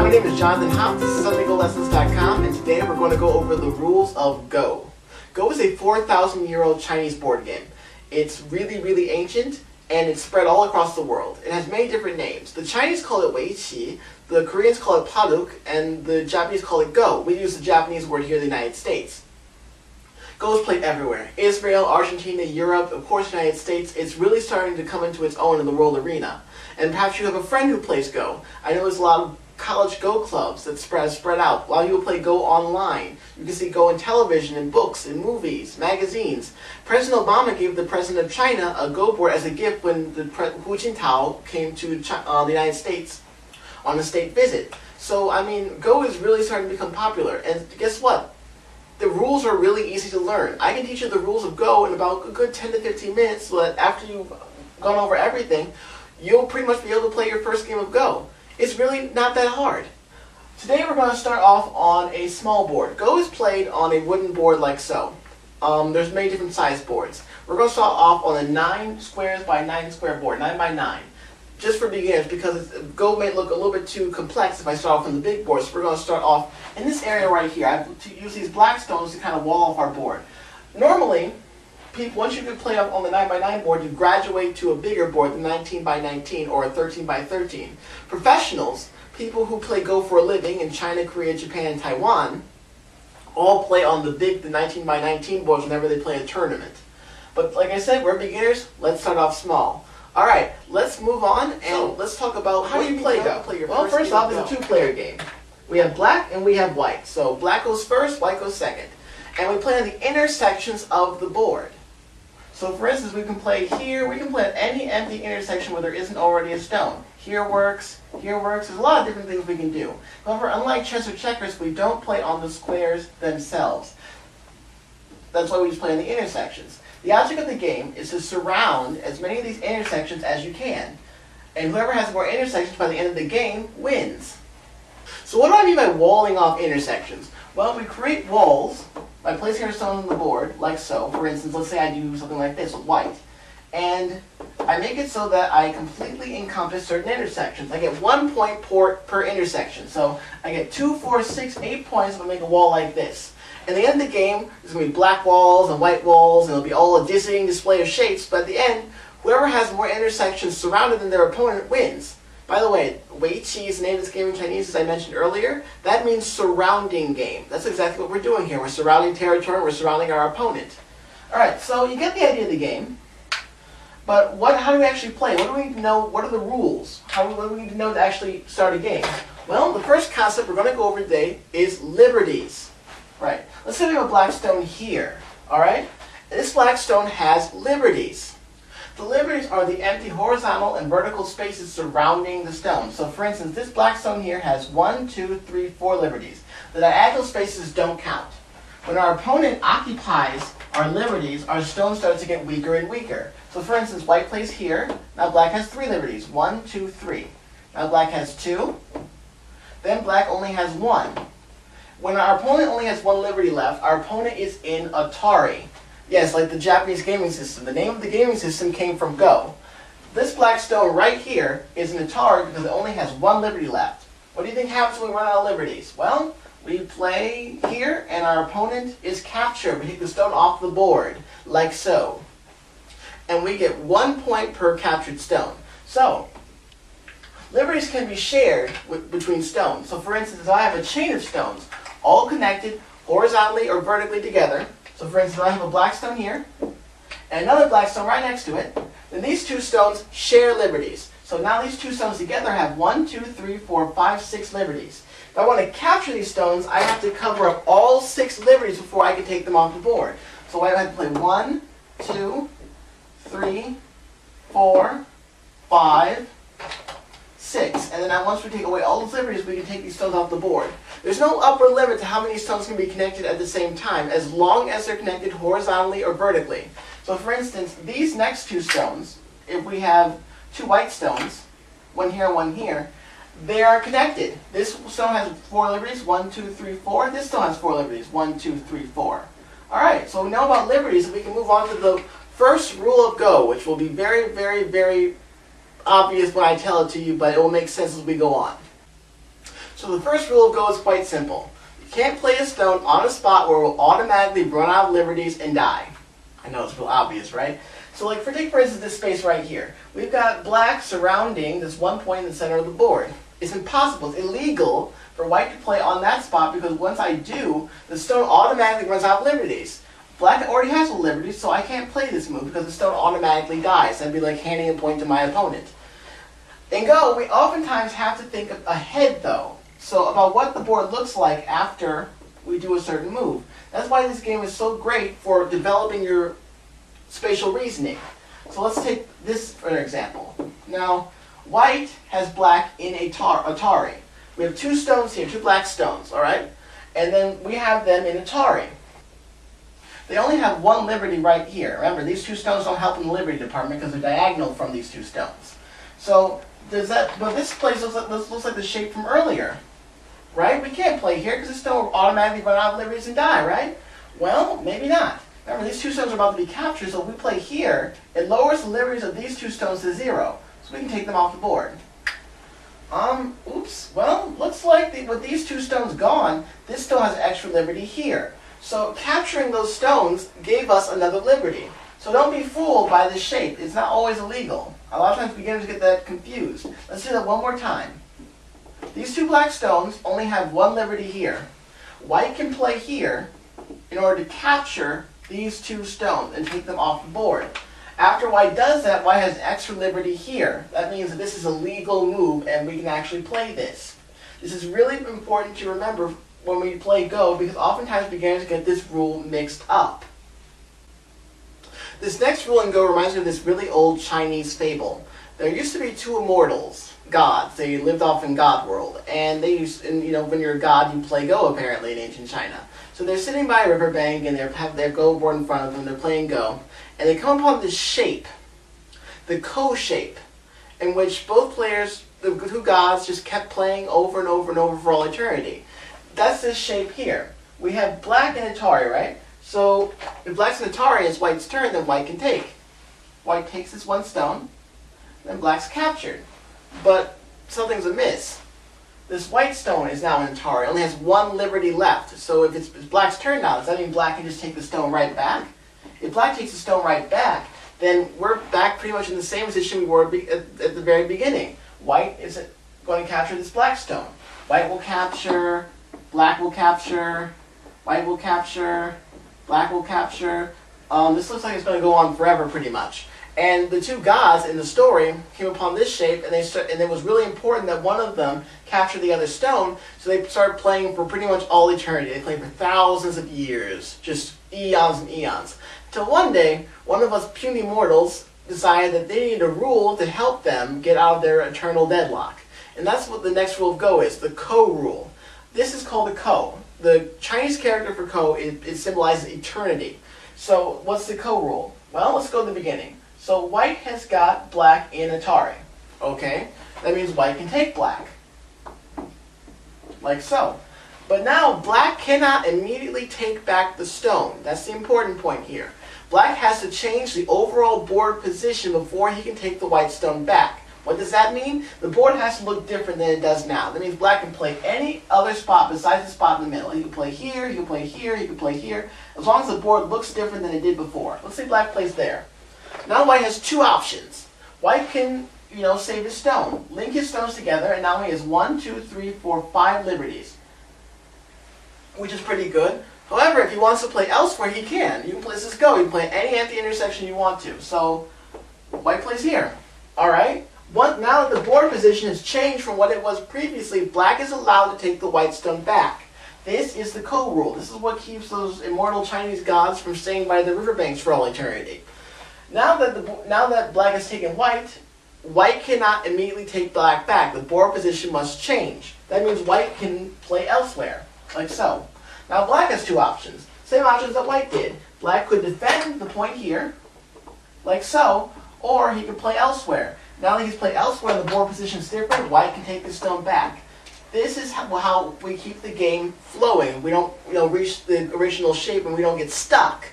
my name is Jonathan Hopp, this is SundayGoLessons.com, and today we're going to go over the rules of Go. Go is a 4,000-year-old Chinese board game. It's really, really ancient, and it's spread all across the world. It has many different names. The Chinese call it Weiqi, the Koreans call it Paduk, and the Japanese call it Go. We use the Japanese word here in the United States. Go is played everywhere. Israel, Argentina, Europe, of course the United States. It's really starting to come into its own in the world arena. And perhaps you have a friend who plays Go. I know there's a lot of college Go clubs that spread out. A lot of people play Go online. You can see Go in television, in books, in movies, magazines. President Obama gave the President of China a Go board as a gift when Hu Jintao came to the United States on a state visit. So, I mean, Go is really starting to become popular. And guess what? The rules are really easy to learn. I can teach you the rules of Go in about a good 10 to 15 minutes so that after you've gone over everything, you'll pretty much be able to play your first game of Go. It's really not that hard. Today we're going to start off on a small board. Go is played on a wooden board like so. There's many different size boards. We're going to start off on a 9 squares by 9 square board, 9 by 9. Just for beginners, because Go may look a little bit too complex if I start off on the big board, so we're going to start off in this area right here. I've used these black stones to kind of wall off our board. Normally, once you can play on the 9 by 9 board, you graduate to a bigger board, the 19 by 19 or a 13 by 13. Professionals, people who play Go for a living in China, Korea, Japan, and Taiwan, all play on the 19 by 19 boards whenever they play a tournament. But like I said, we're beginners. Let's start off small. All right, let's move on and let's talk about how do you play Go. Well, first off, it's a two-player game. We have black and we have white. So black goes first, white goes second. And we play on the intersections of the board. So for instance, we can play here, we can play at any empty intersection where there isn't already a stone. Here works, there's a lot of different things we can do. However, unlike chess or checkers, we don't play on the squares themselves. That's why we just play on the intersections. The object of the game is to surround as many of these intersections as you can. And whoever has more intersections by the end of the game wins. So what do I mean by walling off intersections? Well, we create walls by placing our stones on the board, like so. For instance, let's say I do something like this with white. And I make it so that I completely encompass certain intersections. I get 1 point per intersection. So I get 2, 4, 6, 8 points if I make a wall like this. At the end of the game, there's going to be black walls and white walls, and it'll be all a dizzying display of shapes, but at the end, whoever has more intersections surrounded than their opponent wins. By the way, Weiqi is the name of this game in Chinese, as I mentioned earlier. That means surrounding game. That's exactly what we're doing here. We're surrounding territory, we're surrounding our opponent. Alright, so you get the idea of the game, but how do we actually play? What do we need to know? What are the rules? What do we need to know to actually start a game? Well, the first concept we're going to go over today is liberties. Right. Let's say we have a black stone here. Alright? This black stone has liberties. The liberties are the empty horizontal and vertical spaces surrounding the stone. So for instance, this black stone here has 1, 2, 3, 4 liberties. The diagonal spaces don't count. When our opponent occupies our liberties, our stone starts to get weaker and weaker. So for instance, white plays here. Now black has 3 liberties. 1, 2, 3. Now black has 2. Then black only has 1. When our opponent only has 1 liberty left, our opponent is in Atari. Yes, like the Japanese gaming system. The name of the gaming system came from Go. This black stone right here is an Atari because it only has 1 liberty left. What do you think happens when we run out of liberties? Well, we play here and our opponent is captured. We take the stone off the board, like so. And we get 1 point per captured stone. So, liberties can be shared between stones. So for instance, if I have a chain of stones, all connected horizontally or vertically together. So for instance, I have a black stone here, and another black stone right next to it. Then these two stones share liberties. So now these two stones together have 1, 2, 3, 4, 5, 6 liberties. If I want to capture these stones, I have to cover up all 6 liberties before I can take them off the board. So I have to play 1, 2, 3, 4, 5, 6. And then once we take away all those liberties, we can take these stones off the board. There's no upper limit to how many stones can be connected at the same time, as long as they're connected horizontally or vertically. So for instance, these next 2 stones, if we have 2 white stones, 1 here and 1 here, they are connected. This stone has 4 liberties, 1, 2, 3, 4. This stone has 4 liberties, 1, 2, 3, 4. Alright, so we know about liberties, and we can move on to the first rule of Go, which will be very, very, very obvious when I tell it to you, but it will make sense as we go on. So So the first rule of Go is quite simple. You can't play a stone on a spot where it will automatically run out of liberties and die. I know it's real obvious, right? So like take for instance this space right here. We've got black surrounding this one point in the center of the board. It's impossible, it's illegal for white to play on that spot because once I do, the stone automatically runs out of liberties. Black already has a liberty, so I can't play this move because the stone automatically dies. That'd be like handing a point to my opponent. In Go, we oftentimes have to think ahead though. So about what the board looks like after we do a certain move. That's why this game is so great for developing your spatial reasoning. So let's take this for an example. Now, white has black in Atari. We have two stones here, two black stones, alright? And then we have them in Atari. They only have one liberty right here. Remember, these two stones don't help in the liberty department because they're diagonal from these two stones. So, but this place looks like the shape from earlier. Right? We can't play here because the stone will automatically run out of liberties and die, right? Well, maybe not. Remember, these two stones are about to be captured, so if we play here, it lowers the liberties of these two stones to 0. So we can take them off the board. Oops. Well, looks like with these two stones gone, this stone has extra liberty here. So capturing those stones gave us another liberty. So don't be fooled by this shape. It's not always illegal. A lot of times beginners get that confused. Let's do that one more time. These two black stones only have one liberty here. White can play here in order to capture these two stones and take them off the board. After white does that, white has extra liberty here. That means that this is a legal move and we can actually play this. This is really important to remember when we play Go because oftentimes beginners get this rule mixed up. This next rule in Go reminds me of this really old Chinese fable. There used to be two immortals, gods. They lived off in God world, and when you're a god, you play Go apparently in ancient China. So they're sitting by a riverbank, and they have their Go board in front of them. They're playing Go, and they come upon this shape, the Ko shape, in which both players, the two gods, just kept playing over and over and over for all eternity. That's this shape here. We have black and Atari, right? So if black's an Atari and it's white's turn, then white can take. White takes this one stone, then black's captured. But something's amiss. This white stone is now an Atari. It only has one liberty left. So if it's black's turn now, does that mean black can just take the stone right back? If black takes the stone right back, then we're back pretty much in the same position we were at the very beginning. White is going to capture this black stone. White will capture, black will capture, white will capture, black will capture. This looks like it's going to go on forever pretty much. And the two gods in the story came upon this shape, and it was really important that one of them capture the other stone, so they started playing for pretty much all eternity. They played for thousands of years, just eons and eons. Till one day, one of us puny mortals decided that they needed a rule to help them get out of their eternal deadlock. And that's what the next rule of Go is, the Ko rule. This is called the Ko. The Chinese character for Ko, it symbolizes eternity. So what's the Ko rule? Well, let's go to the beginning. So white has got black in Atari. Okay? That means white can take black. Like so. But now black cannot immediately take back the stone. That's the important point here. Black has to change the overall board position before he can take the white stone back. What does that mean? The board has to look different than it does now. That means black can play any other spot besides the spot in the middle. He can play here, he can play here, he can play here, as long as the board looks different than it did before. Let's say black plays there. Now white has two options. White can, save his stone, link his stones together, and now he has 1, 2, 3, 4, 5 liberties, which is pretty good. However, if he wants to play elsewhere, he can. You can play this Go. You can play any empty intersection you want to. So white plays here. All right. Now that the board position has changed from what it was previously, black is allowed to take the white stone back. This is the Ko rule. This is what keeps those immortal Chinese gods from staying by the riverbanks for all eternity. Now that black has taken white, white cannot immediately take black back. The board position must change. That means white can play elsewhere, like so. Now black has two options. Same options that white did. Black could defend the point here, like so, or he could play elsewhere. Now that he's played elsewhere and the board position is different, white can take the stone back. This is how we keep the game flowing. We don't reach the original shape and we don't get stuck.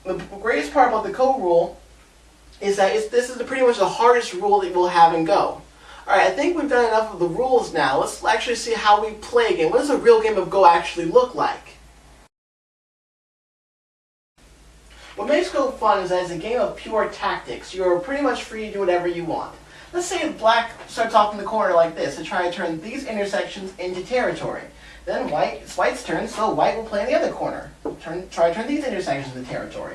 The greatest part about the Ko rule is that this is pretty much the hardest rule that we'll have in Go. Alright, I think we've done enough of the rules now. Let's actually see how we play a game. What does a real game of Go actually look like? What makes Go fun is that it's a game of pure tactics. You're pretty much free to do whatever you want. Let's say Black starts off in the corner like this and try to turn these intersections into territory. Then it's White's turn, so White will play in the other corner. Try to turn these intersections into territory.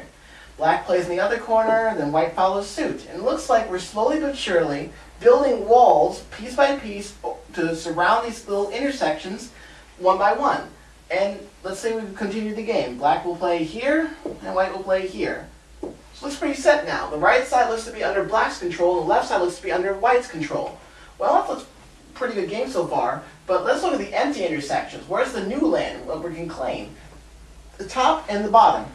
Black plays in the other corner, then White follows suit. And it looks like we're slowly but surely building walls, piece by piece, to surround these little intersections one by one. And let's say we continue the game. Black will play here, and White will play here. So it looks pretty set now. The right side looks to be under Black's control, and the left side looks to be under White's control. Well, that looks pretty good game so far, but let's look at the empty intersections. Where's the new land what we can claim? The top and the bottom.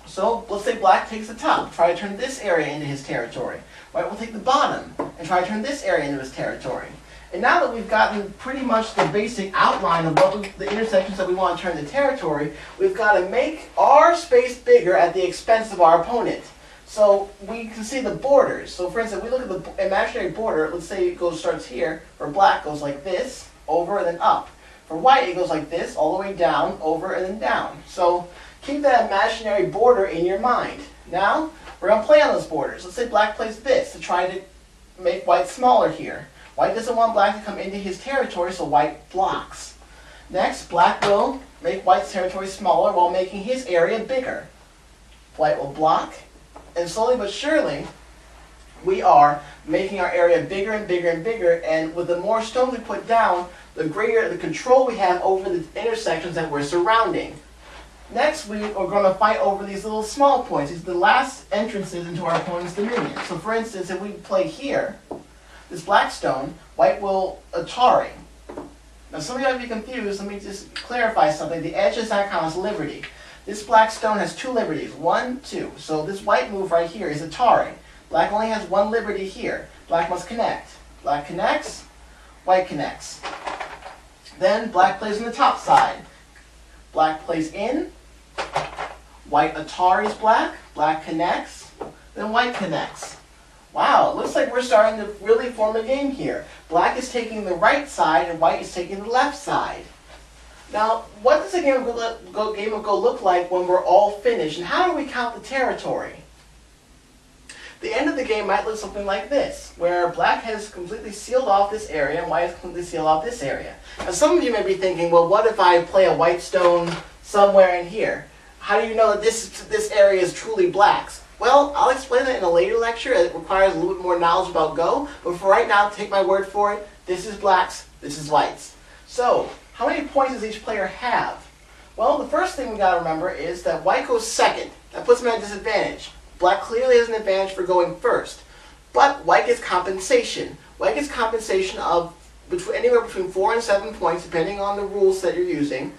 So let's say Black takes the top, try to turn this area into his territory. White will take the bottom and try to turn this area into his territory. And now that we've gotten pretty much the basic outline of the intersections that we want to turn into territory, we've got to make our space bigger at the expense of our opponent. So we can see the borders. So for instance, if we look at the imaginary border, let's say it starts here. For Black, it goes like this, over, and then up. For White, it goes like this, all the way down, over, and then down. So keep that imaginary border in your mind. Now, we're going to play on those borders. Let's say Black plays this to try to make White smaller here. White doesn't want Black to come into his territory, so White blocks. Next, Black will make White's territory smaller while making his area bigger. White will block, and slowly but surely, we are making our area bigger and bigger and bigger, and with the more stones we put down, the greater the control we have over the intersections that we're surrounding. Next, we are going to fight over these little small points. These are the last entrances into our opponent's dominion. So for instance, if we play here, this Black stone, White will Atari. Now some of you might be confused. Let me just clarify something. The edge does not count as liberty. This Black stone has two liberties. 1, 2. So this White move right here is Atari. Black only has one liberty here. Black must connect. Black connects. White connects. Then Black plays on the top side. Black plays in. White Ataris Black. Black connects. Then White connects. Wow, it looks like we're starting to really form a game here. Black is taking the right side and White is taking the left side. Now, what does a game of Go look like when we're all finished, and how do we count the territory? The end of the game might look something like this, where Black has completely sealed off this area and White has completely sealed off this area. Now, some of you may be thinking, well, what if I play a White stone somewhere in here? How do you know that this area is truly Black's? Well, I'll explain that in a later lecture. It requires a little bit more knowledge about Go, but for right now, take my word for it. This is Black's, this is White's. So, how many points does each player have? Well, the first thing we got to remember is that White goes second. That puts him at a disadvantage. Black clearly has an advantage for going first, but White gets compensation. White gets compensation of anywhere between 4 and 7 points, depending on the rules that you're using,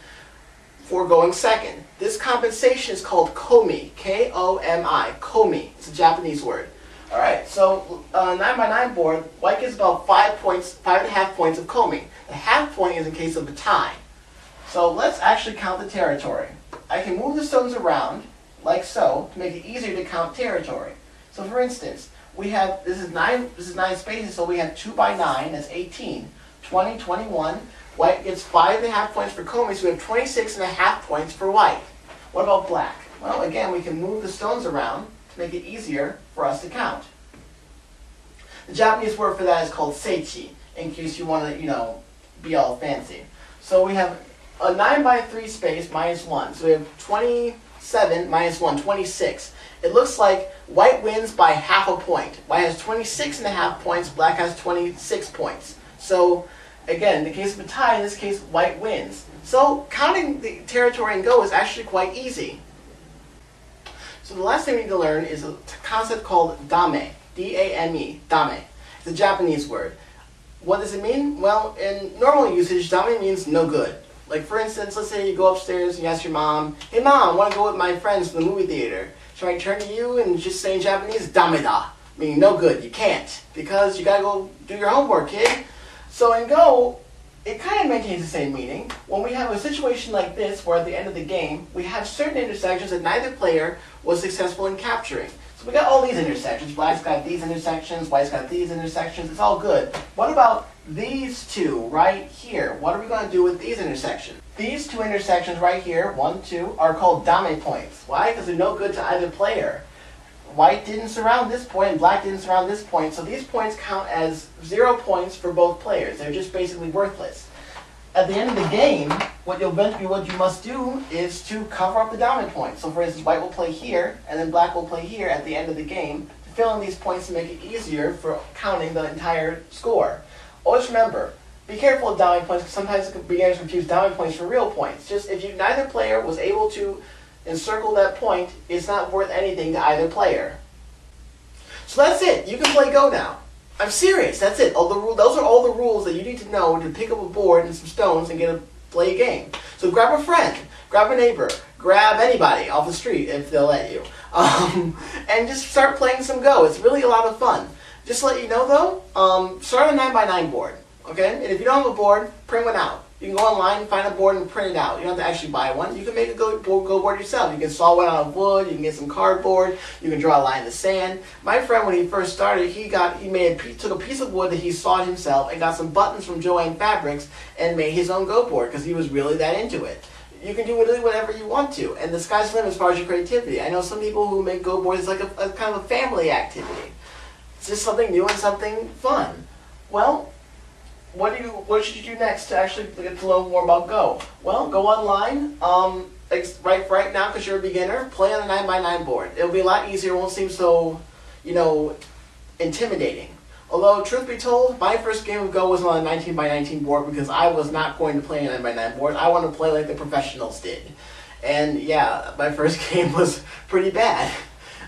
for going second. This compensation is called komi, K-O-M-I, komi. It's a Japanese word. All right, so on a 9x9 board, White gets about 5.5 points of komi. The half point is in case of a tie. So let's actually count the territory. I can move the stones around, like so, to make it easier to count territory. So for instance, we have, this is 9 spaces, so we have 2 by 9, that's 18. 20, 21. White gets 5.5 points for komi, so we have 26.5 points for White. What about Black? Well, again, we can move the stones around to make it easier for us to count. The Japanese word for that is called seichi, in case you want to, be all fancy. So we have a 9 by 3 space minus 1. So we have 27 minus 1, 26. It looks like White wins by half a point. White has 26.5 points, Black has 26 points. So again, in the case of a tie, in this case, White wins. So counting the territory in Go is actually quite easy. So the last thing we need to learn is a concept called dame, D-A-M-E, dame. It's a Japanese word. What does it mean? Well, in normal usage, dame means no good. Like for instance, let's say you go upstairs and you ask your mom, "Hey mom, I want to go with my friends to the movie theater." Should I turn to you and just say in Japanese, "Dameda," meaning no good, you can't, because you gotta go do your homework, kid. So in Go, it kind of maintains the same meaning. When we have a situation like this, where at the end of the game, we have certain intersections that neither player was successful in capturing. So we got all these intersections. Black's got these intersections, white's got these intersections. It's all good. What about these two right here? What are we going to do with these intersections? These two intersections right here, 1, 2, are called dame points. Why? Because they're no good to either player. White didn't surround this point and black didn't surround this point, so these points count as 0 points for both players. They're just basically worthless. At the end of the game, what you must do is to cover up the dame points. So for instance, white will play here, and then black will play here at the end of the game to fill in these points to make it easier for counting the entire score. Always remember, be careful with dame points, because sometimes beginners confuse dame points for real points. Just if neither player was able to encircle that point, it's not worth anything to either player. So that's it. You can play Go now. I'm serious. That's it. Those are all the rules that you need to know to pick up a board and some stones and play a game. So grab a friend, grab a neighbor, grab anybody off the street if they'll let you, and just start playing some Go. It's really a lot of fun. Just to let you know though, start a 9x9 board. Okay? And if you don't have a board, print one out. You can go online, find a board, and print it out. You don't have to actually buy one. You can make a Go board yourself. You can saw one out of wood. You can get some cardboard. You can draw a line in the sand. My friend, when he first started, took a piece of wood that he sawed himself and got some buttons from Joann Fabrics and made his own Go board because he was really that into it. You can do really whatever you want to, and the sky's the limit as far as your creativity. I know some people who make Go boards like a kind of a family activity. It's just something new and something fun. Well, what should you do next to actually get to learn more about Go? Well, go online. Right now, because you're a beginner, play on a 9x9 board. It'll be a lot easier. It won't seem so, intimidating. Although, truth be told, my first game of Go was on a 19x19 board because I was not going to play a 9x9 board. I wanted to play like the professionals did. And yeah, my first game was pretty bad.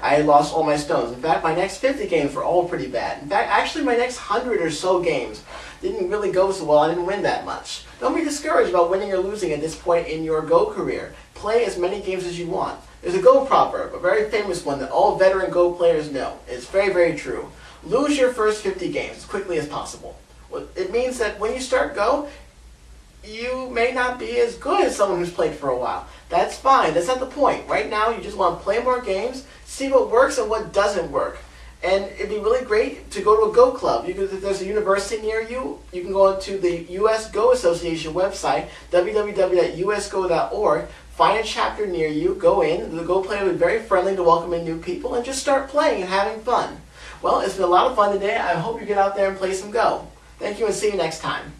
I lost all my stones. In fact, my next 50 games were all pretty bad. In fact, actually my next 100 or so games didn't really go so well. I didn't win that much. Don't be discouraged about winning or losing at this point in your Go career. Play as many games as you want. There's a Go proverb, a very famous one that all veteran Go players know. It's very, very true. Lose your first 50 games as quickly as possible. It means that when you start Go, you may not be as good as someone who's played for a while. That's fine. That's not the point. Right now, you just want to play more games, see what works and what doesn't work. And it'd be really great to go to a Go club. If there's a university near you, you can go to the U.S. Go Association website, www.usgo.org, find a chapter near you, go in. The Go player will be very friendly to welcome in new people, and just start playing and having fun. Well, it's been a lot of fun today. I hope you get out there and play some Go. Thank you, and see you next time.